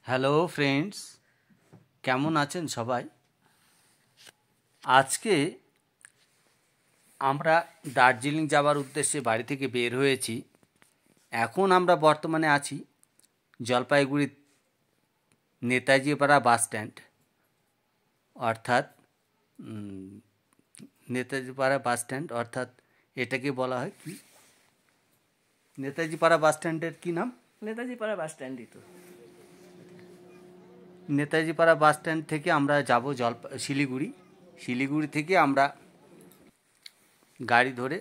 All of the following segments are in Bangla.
হ্যালো ফ্রেন্ডস, কেমন আছেন সবাই? আজকে আমরা দার্জিলিং যাওয়ার উদ্দেশ্যে বাড়ি থেকে বের হয়েছি। এখন আমরা বর্তমানে আছি জলপাইগুড়ি নেতাজিপাড়া বাস স্ট্যান্ড, অর্থাৎ নেতাজিপাড়া বাস স্ট্যান্ড, অর্থাৎ এটাকে বলা হয় কি, নেতাজিপাড়া বাস স্ট্যান্ডের কী নাম? নেতাজিপাড়া বাস স্ট্যান্ডই তো। নেতাজিপাড়া বাস স্ট্যান্ড থেকে আমরা যাব শিলিগুড়ি। শিলিগুড়ি থেকে আমরা গাড়ি ধরে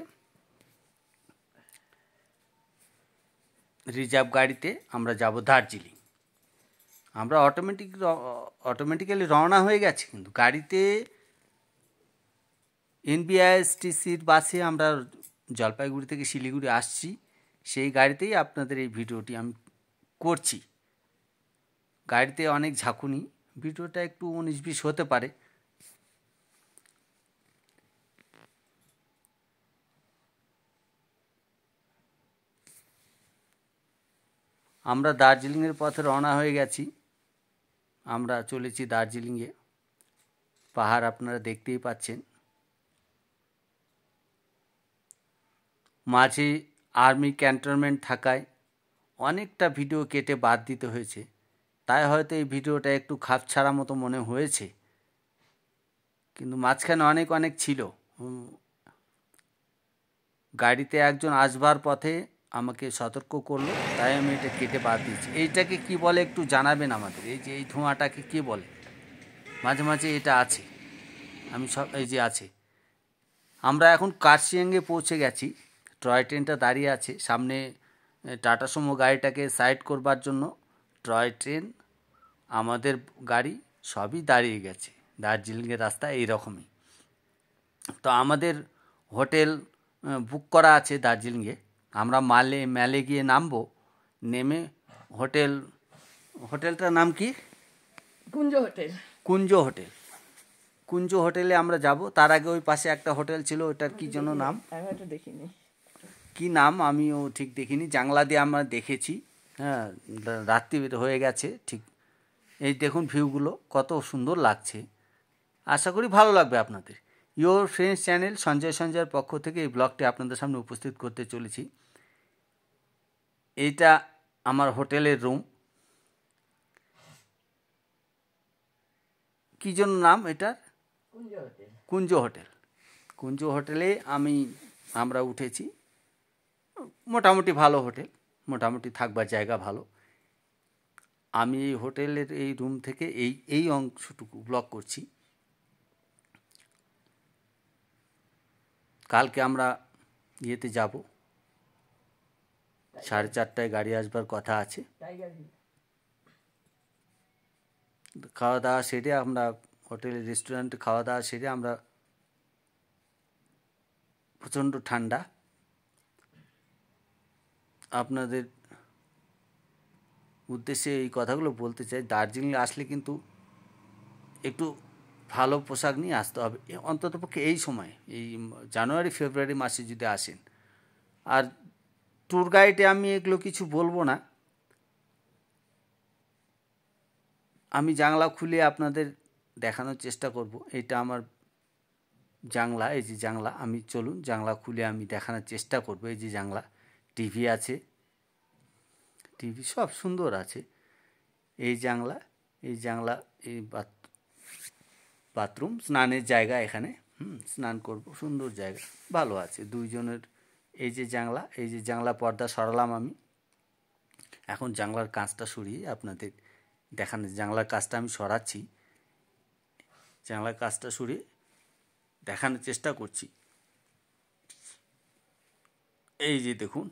রিজার্ভ গাড়িতে আমরা যাব দার্জিলিং। আমরা অটোমেটিক্যালি রওনা হয়ে গেছি, কিন্তু গাড়িতে এনবিআইএসটিসির বাসে আমরা জলপাইগুড়ি থেকে শিলিগুড়ি আসছি। সেই গাড়িতেই আপনাদের এই ভিডিওটি আমি করছি। গাড়িতে অনেক ঝাঁকুনি, ভিডিওটা একটু 19-20 হতে পারে। আমরা দার্জিলিংয়ের পথে রওনা হয়ে গেছি। আমরা চলেছি দার্জিলিংয়ে। পাহাড় আপনারা দেখতেই পাচ্ছেন। মাঝে আর্মি ক্যান্টনমেন্ট থাকায় অনেকটা ভিডিও কেটে বাদ দিতে হয়েছে, তাই হয়তো এই ভিডিওটা একটু খাপছাড়া মতো মনে হয়েছে, কিন্তু মাঝখানে অনেক ছিল। গাড়িতে একজন আসবার পথে আমাকে সতর্ক করলো, তাই আমি এটা কেটে বাদ দিয়েছি। এইটাকে কি বলে একটু জানাবেন আমাদের? এই ধোঁয়াটাকে কী বলে? মাঝে মাঝে এটা আছে, এই যে আছে। আমরা এখন কার্শিয়াংয়ে পৌঁছে গেছি। টয় ট্রেনটা দাঁড়িয়ে আছে সামনে। টাটা সুমো গাড়িটাকে সাইড করবার জন্য টয় ট্রেন, আমাদের গাড়ি সবই দাঁড়িয়ে গেছে। দার্জিলিংয়ের রাস্তা এইরকমই। তো আমাদের হোটেল বুক করা আছে দার্জিলিংয়ে। আমরা ম্যালে গিয়ে নামবো। নেমে হোটেলটার নাম কি? কুঞ্জ হোটেলে আমরা যাব। তার আগে ওই পাশে একটা হোটেল ছিল, ওটার কি যেন নাম, দেখিনি কি নাম আমিও ঠিক দেখিনি। জানলা দিয়ে আমরা দেখেছি। হ্যাঁ, রাত্রি হয়ে গেছে ঠিক। এই দেখুন ভিউগুলো কত সুন্দর লাগছে। আশা করি ভালো লাগবে আপনাদের। ইয়োর ফ্রেন্ডস চ্যানেল সঞ্জয়ের পক্ষ থেকে এই ব্লগটি আপনাদের সামনে উপস্থিত করতে চলেছি। এইটা আমার হোটেলের রুম। কী জন্য নাম এটার? কুঞ্জ হোটেলে আমরা উঠেছি। মোটামুটি ভালো হোটেল, মোটামুটি থাকবার জায়গা ভালো। আমি এই হোটেলের এই রুম থেকে এই অংশটুকু ব্লগ করছি। কালকে আমরা ইয়েতে যাব, 4:30টায় গাড়ি আসবার কথা আছে। খাওয়া দাওয়া সেরে আমরা হোটেলের রেস্টুরেন্টে খাওয়া দাওয়া সেরে আমরা, প্রচণ্ড ঠান্ডা। আপনাদের উদ্দেশ্যে এই কথাগুলো বলতে চাই, দার্জিলিং আসলে কিন্তু একটু ভালো পোশাক নিয়ে আসতে হবে, অন্ততপক্ষে এই সময়, এই জানুয়ারি ফেব্রুয়ারি মাসে যদি আসেন। আর ট্যুর গাইডে আমি এগুলো কিছু বলবো না। আমি জানলা খুলে আপনাদের দেখানোর চেষ্টা করব। এটা আমার জানলা, এই যে জানলা, আমি চলুন জানলা খুলে আমি দেখানোর চেষ্টা করব। এই যে জানলা, টিভি আছে, টিভি সব সুন্দর আছে। এই জানলা, এই বাথরুম, স্নানের জায়গা এখানে। স্নান করব, সুন্দর জায়গা, ভালো আছে দুইজনের। এই যে জানলা পর্দা সরালাম আমি। এখন জানলার কাঁচটা সরিয়ে আপনাদের দেখানো, জানলার কাঁচটা আমি সরাচ্ছি। জানলার কাঁচটা সরিয়ে দেখানোর চেষ্টা করছি। এই যে দেখুন,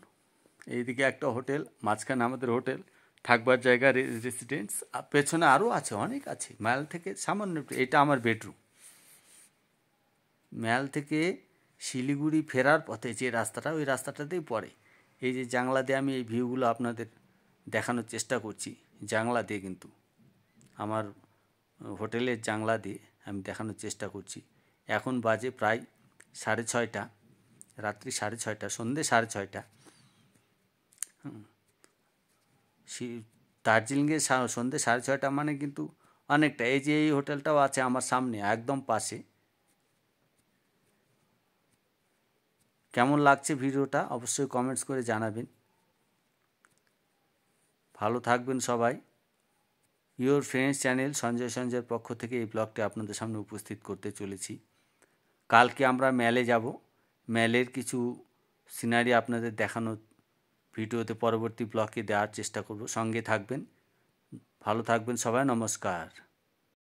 এইদিকে একটা হোটেল, মাঝখানে আমাদের হোটেল, থাকবার জায়গা, রেসিডেন্স। পেছনে আরও আছে, অনেক আছে। ম্যাল থেকে সামান্য, এটা আমার বেডরুম। ম্যাল থেকে শিলিগুড়ি ফেরার পথে যে রাস্তাটা, ওই রাস্তাটাতেই পড়ে। এই যে জানলা দিয়ে আমি এই ভিউগুলো আপনাদের দেখানোর চেষ্টা করছি। জানলা দিয়ে, কিন্তু আমার হোটেলের জানলা দিয়ে আমি দেখানোর চেষ্টা করছি। এখন বাজে প্রায় 6:30, রাত্রি 6:30, সন্ধ্যে 6:30। দার্জিলিংয়ে সন্ধ্যে 6:30 মানে কিন্তু অনেকটা। এই যে এই হোটেলটাও আছে আমার সামনে একদম পাশে। কেমন লাগছে ভিডিওটা অবশ্যই কমেন্টস করে জানাবেন। ভালো থাকবেন সবাই। ইওর ফ্রেন্ডস চ্যানেল সঞ্জয়ের পক্ষ থেকে এই ব্লগটি আপনাদের সামনে উপস্থিত করতে চলেছি। কালকে আমরা ম্যালে যাব। ম্যালের কিছু সিনারি আপনাদের দেখানোর ভিডিওতে পরবর্তী ব্লগে দেওয়ার চেষ্টা করব। সঙ্গে থাকবেন। ভালো থাকবেন সবাই। নমস্কার।